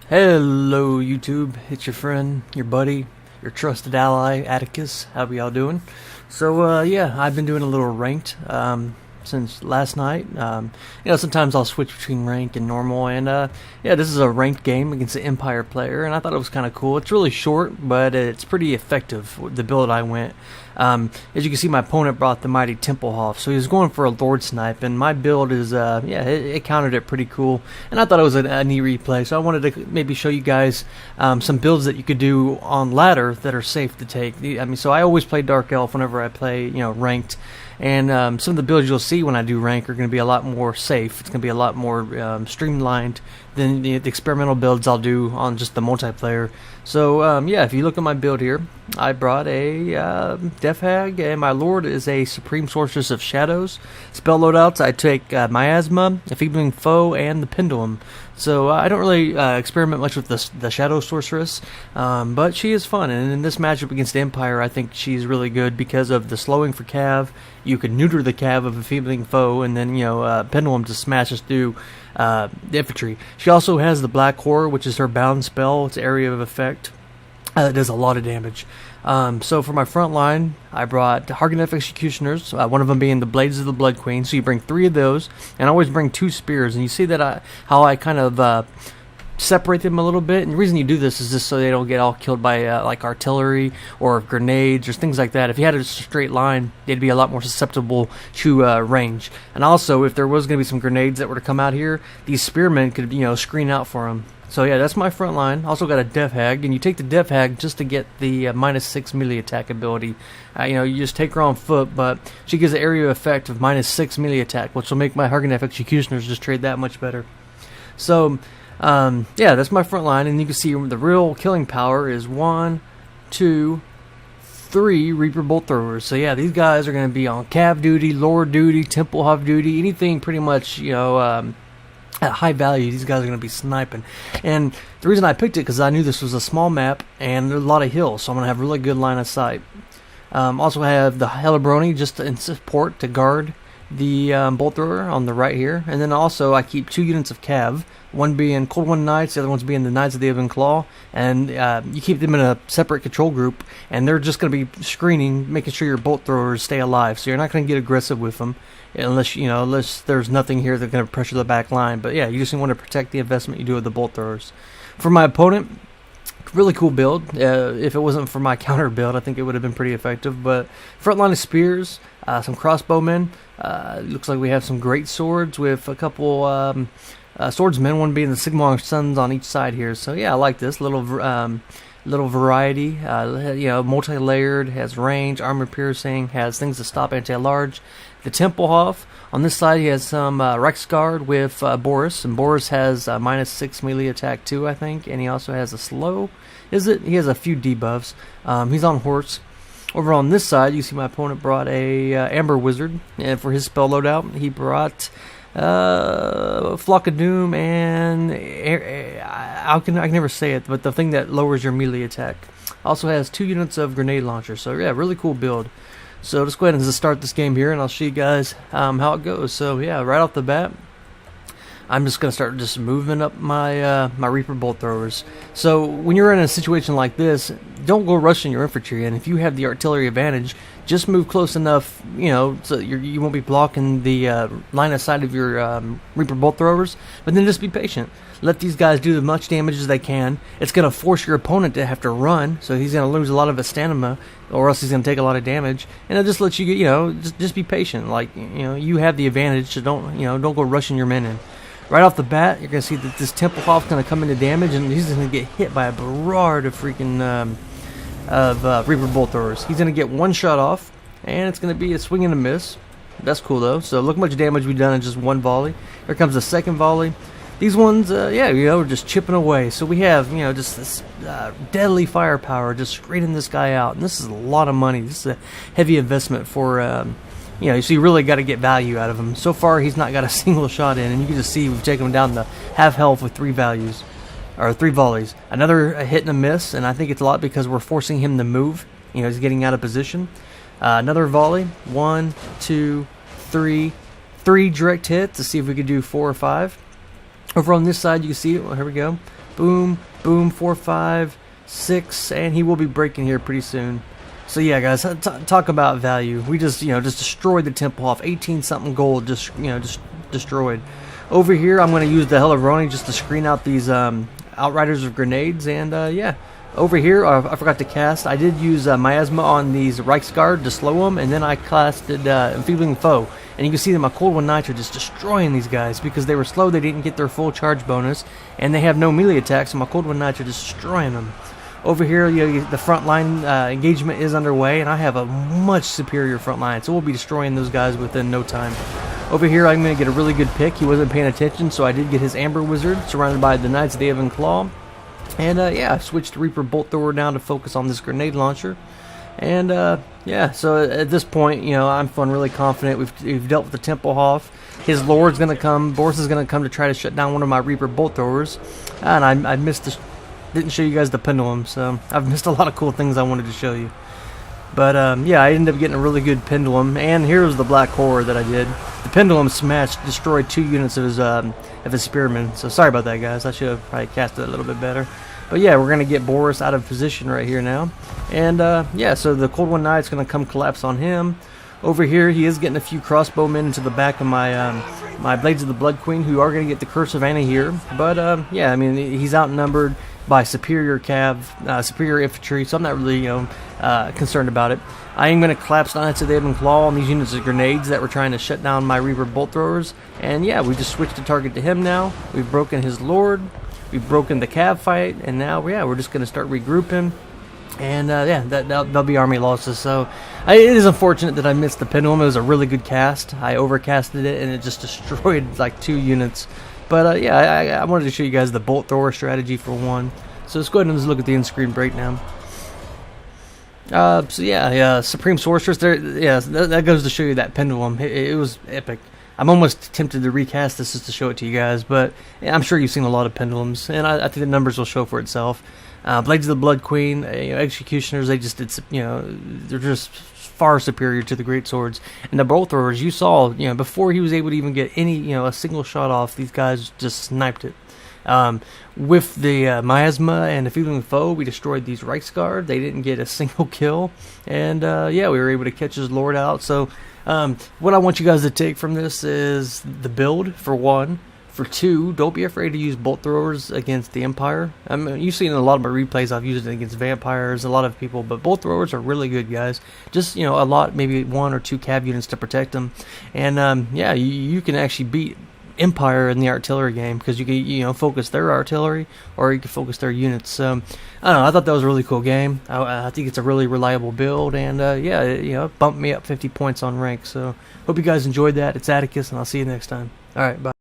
Hello YouTube, it's your friend, your buddy, your trusted ally, Atticus. How are y'all doing? So yeah, I've been doing a little ranked since last night. Sometimes I'll switch between rank and normal, and yeah, this is a ranked game against an Empire player, and I thought it was kind of cool. It's really short, but it's pretty effective, the build I went. As you can see, my opponent brought the mighty Templeholf, so he was going for a Lord Snipe, and my build is, yeah, it countered it pretty cool, and I thought it was a neat replay, so I wanted to maybe show you guys some builds that you could do on ladder that are safe to take. I mean, so I always play Dark Elf whenever I play, ranked, and some of the builds you'll see when I do rank are going to be a lot more safe. It's going to be a lot more streamlined than the experimental builds I'll do on just the multiplayer. So yeah, if you look at my build here, I brought a Death Hag, and my Lord is a Supreme Sorceress of Shadows. Spell loadouts, I take Miasma, Enfeebling Foe, and the Pendulum. So I don't really experiment much with the Shadow Sorceress, but she is fun, and in this matchup against the Empire, I think she's really good because of the slowing for Cav. You can neuter the Cav of Enfeebling Foe, and then Pendulum just smashes through the infantry. She also has the Black Horror, which is her bound spell. It's area of effect. It does a lot of damage. So for my front line, I brought Hargoneth Executioners, one of them being the Blades of the Blood Queen. So you bring 3 of those, and I always bring 2 spears. And you see that how I kind of separate them a little bit. And the reason you do this is just so they don't get all killed by like artillery or grenades or things like that. If you had a straight line, they'd be a lot more susceptible to range. And also, if there was going to be some grenades that were to come out here, these spearmen could screen out for them. So yeah, that's my front line. Also got a Death Hag, and you take the Death Hag just to get the -6 melee attack ability. You just take her on foot, but she gives the area effect of -6 melee attack, which will make my Hargoneth Executioners just trade that much better. So yeah, that's my front line, and you can see the real killing power is 1, 2, 3 Reaper Bolt Throwers. So yeah, these guys are going to be on Cav duty, Lord duty, Templeholf duty, anything pretty much, at high value. These guys are going to be sniping. And the reason I picked it because I knew this was a small map and there's a lot of hills, so I'm going to have really good line of sight. Also have the Helibroni just in support to guard the bolt thrower on the right here, and then also I keep 2 units of Cav, one being Cold One Knights, the other one's being the Knights of the Ebon Claw, and you keep them in a separate control group, and they're just going to be screening, making sure your bolt throwers stay alive. So you're not going to get aggressive with them unless there's nothing here that's going to pressure the back line. But yeah, you just want to protect the investment you do with the bolt throwers. For my opponent, really cool build. If it wasn't for my counter build, I think it would have been pretty effective. But front line of spears, some crossbowmen. Looks like we have some great swords with a couple swordsmen, one being the Sigmar Sons on each side here. So yeah, I like this little variety. Multi-layered, has range, armor piercing, has things to stop anti-large. The Templeholf, on this side he has some Rexguard with Boris, and Boris has -6 melee attack too, I think, and he also has a slow. He has a few debuffs. He's on horse. Over on this side, you see my opponent brought a Amber Wizard, and for his spell loadout, he brought Flock of Doom and I can never say it, but the thing that lowers your melee attack. Also has 2 units of grenade launcher. So yeah, really cool build. So let's go ahead and just start this game here, and I'll show you guys how it goes. So yeah, right off the bat, I'm just going to start just moving up my my Reaper Bolt Throwers. So when you're in a situation like this, don't go rushing your infantry, and if you have the artillery advantage, just move close enough, so you won't be blocking the line of sight of your Reaper Bolt Throwers, but then just be patient. Let these guys do as much damage as they can. It's going to force your opponent to have to run, so he's going to lose a lot of his stamina, or else he's going to take a lot of damage, and it'll just let you get, just be patient. Like, you have the advantage, so don't go rushing your men in. Right off the bat, you're going to see that this Templeholf is going to come into damage, and he's going to get hit by a barrage of freaking Reaper Bolt Throwers. He's going to get one shot off, and it's going to be a swing and a miss. That's cool, though. So look how much damage we've done in just one volley. Here comes the second volley. These ones, yeah, we're just chipping away. So we have, just this deadly firepower just screening this guy out. And this is a lot of money. This is a heavy investment for, so you really got to get value out of him. So far, he's not got a single shot in, and you can just see we've taken him down to half health with 3 volleys. Another hit and a miss, and I think it's a lot because we're forcing him to move. He's getting out of position. Another volley. 1, 2, 3. 3 direct hits to see if we could do 4 or 5. Over on this side, you can see it. Well, here we go. Boom, boom, 4, 5, 6, and he will be breaking here pretty soon. So yeah, guys, talk about value. We just, just destroyed the Templeholf. 18 something gold, just destroyed. Over here, I'm going to use the Helleroni just to screen out these Outriders of grenades, and yeah. Over here, I forgot to cast. I did use Miasma on these Reichsguard to slow them, and then I casted Enfeebling Foe. And you can see that my Cold One Knights are just destroying these guys because they were slow. They didn't get their full charge bonus, and they have no melee attacks. So my Cold One Knights are destroying them. Over here, the front line engagement is underway, and I have a much superior front line, so we'll be destroying those guys within no time. Over here, I'm going to get a really good pick. He wasn't paying attention, so I did get his Amber Wizard, surrounded by the Knights of the Ebon Claw. And yeah, I switched to Reaper Bolt Thrower down to focus on this grenade launcher. And yeah, so at this point, I'm feeling really confident. We've dealt with the Templeholf. His Lord's going to come. Boris is going to come to try to shut down one of my Reaper Bolt Throwers. And I didn't show you guys the pendulum, so I've missed a lot of cool things I wanted to show you. But yeah, I ended up getting a really good pendulum, and here's the Black Horror that I did. The pendulum smashed, destroyed 2 units of his spearmen. So sorry about that, guys. I should have probably casted it a little bit better. But yeah, we're gonna get Boris out of position right here now, and yeah, so the Cold One Knight's gonna come collapse on him. Over here, he is getting a few crossbowmen into the back of my my Blades of the Blood Queen, who are gonna get the Curse of Anna here. But yeah, I mean, he's outnumbered by superior superior infantry, so I'm not really concerned about it. I am going to collapse Knights of the Ebon Claw on these units of grenades that were trying to shut down my Reaper Bolt Throwers, and yeah, we just switched the target to him now. We've broken his Lord, we've broken the Cav fight, and now yeah, we're just going to start regrouping. And yeah, that'll be army losses. So it is unfortunate that I missed the pendulum. It was a really good cast. I overcasted it, and it just destroyed like 2 units. But yeah, I wanted to show you guys the bolt thrower strategy for one. So let's go ahead and just look at the in-screen breakdown. So yeah, Supreme Sorceress. There, yeah, that goes to show you that pendulum. It was epic. I'm almost tempted to recast this just to show it to you guys, but yeah, I'm sure you've seen a lot of pendulums, and I think the numbers will show for itself. Blades of the Blood Queen, Executioners, they just they're just far superior to the Great Swords. And the Bolt Throwers, you saw, before he was able to even get any, a single shot off, these guys just sniped it. With the Miasma and the Enfeebling Foe, we destroyed these Reichsguard. They didn't get a single kill, and yeah, we were able to catch his Lord out. So what I want you guys to take from this is the build, for one. For two, don't be afraid to use bolt throwers against the Empire. I mean, you've seen in a lot of my replays I've used it against vampires, a lot of people, but bolt throwers are really good, guys. Just, a lot, maybe 1 or 2 cav units to protect them. And yeah, you can actually beat Empire in the artillery game, because you can focus their artillery, or you can focus their units. So I don't know, I thought that was a really cool game. I think it's a really reliable build, and yeah, it bumped me up 50 points on rank. So hope you guys enjoyed that. It's Atticus, and I'll see you next time. All right, bye.